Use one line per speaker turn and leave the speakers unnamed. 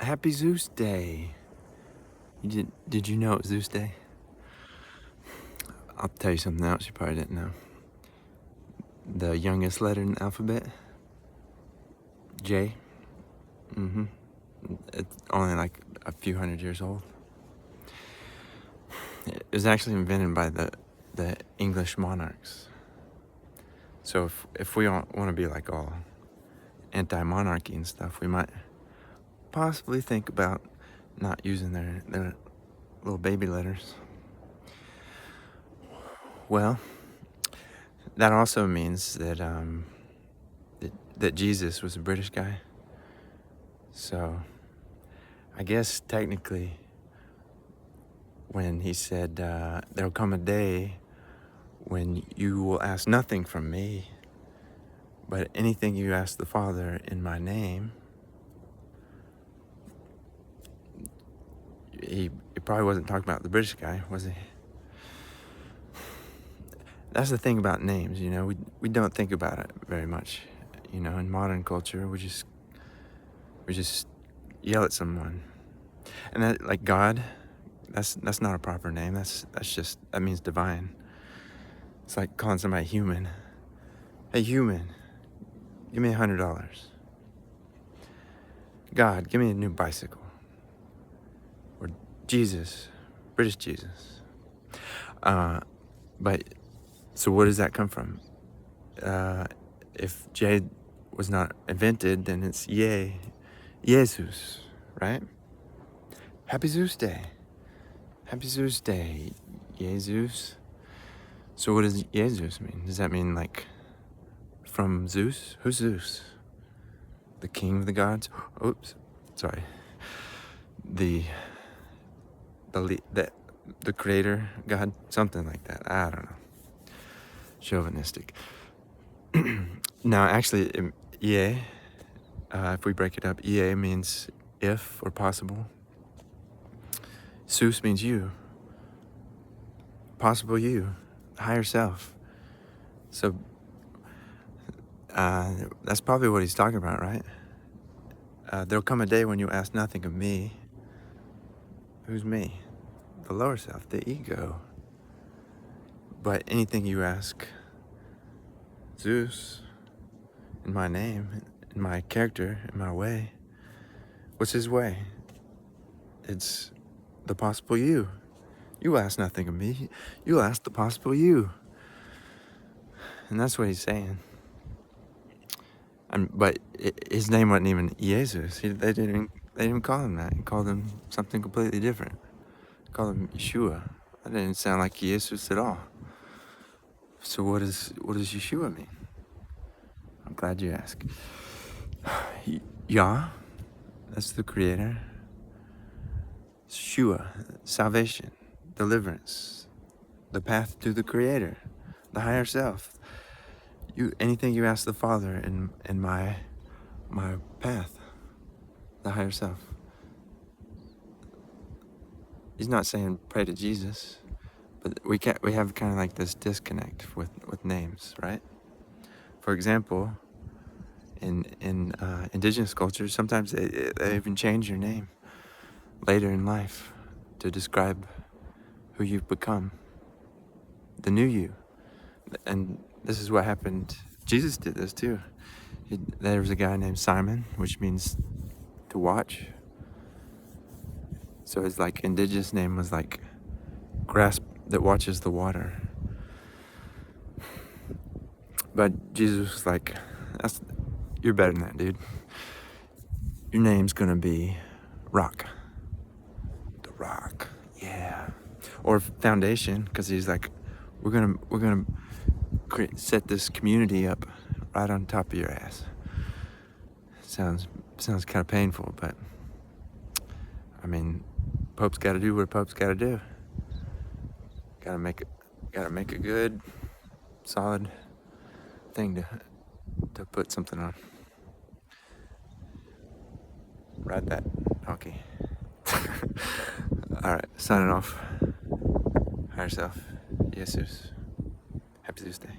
Happy Zeus Day. Did you know it was Zeus Day? I'll tell you something else you probably didn't know. The youngest letter in the alphabet, J. It's only like a few hundred years old. It was actually invented by the English monarchs. So if we don't want to be like all anti-monarchy and stuff, we might possibly think about not using their little baby letters. Well, that also means that that Jesus was a British guy. So I guess technically when he said, there'll come a day when you will ask nothing from me, but anything you ask the Father in my name, he probably wasn't talking about the British guy, was he? That's the thing about names, you know, we don't think about it very much. You know, in modern culture, we just yell at someone. And that, like God, that's not a proper name. That means divine. It's like calling somebody human. Hey, human, give me $100. God, give me a new bicycle. Or Jesus, British Jesus. But so where does that come from? If J was not invented, then it's Jesus, right? Happy Zeus Day. Happy Zeus Day, Jesus. So what does Jesus mean? Does that mean like from Zeus? Who's Zeus? The king of the gods? Oops, sorry. The creator God? Something like that. I don't know. Chauvinistic. Now, actually, if we break it up, means if or possible. Zeus means you. Possible you. Higher self. So, that's probably what he's talking about, right? There'll come a day when you ask nothing of me. Who's me? The lower self, the ego. But anything you ask Zeus, in my name, in my character, in my way, what's his way? It's the possible you. You ask nothing of me. You ask the possible you. And that's what he's saying. But his name wasn't even Jesus. They didn't even call him that. He called him something completely different. They called him Yeshua. That didn't sound like Jesus at all. So what does Yeshua mean? I'm glad you asked. Yah, that's the creator. Yeshua, salvation, deliverance, the path to the creator, the higher self. Anything you ask the Father in my path, the higher self. He's not saying pray to Jesus, but we have kind of like this disconnect with names, right? For example, in indigenous cultures, sometimes they even change your name later in life to describe who you've become, the new you. And this is what happened. Jesus did this too. There was a guy named Simon, which means to watch. So his like indigenous name was like grass that watches the water. But Jesus was like, you're better than that, dude. Your name's gonna be Rock. The Rock, yeah. Or Foundation, because he's like, we're gonna set this community up right on top of your ass. Sounds kind of painful, but I mean, Pope's got to do what Pope's got to do. Gotta make a good, solid thing to put something on. Ride that donkey. All right, signing off. Higher self, Jesus. Happy Tuesday.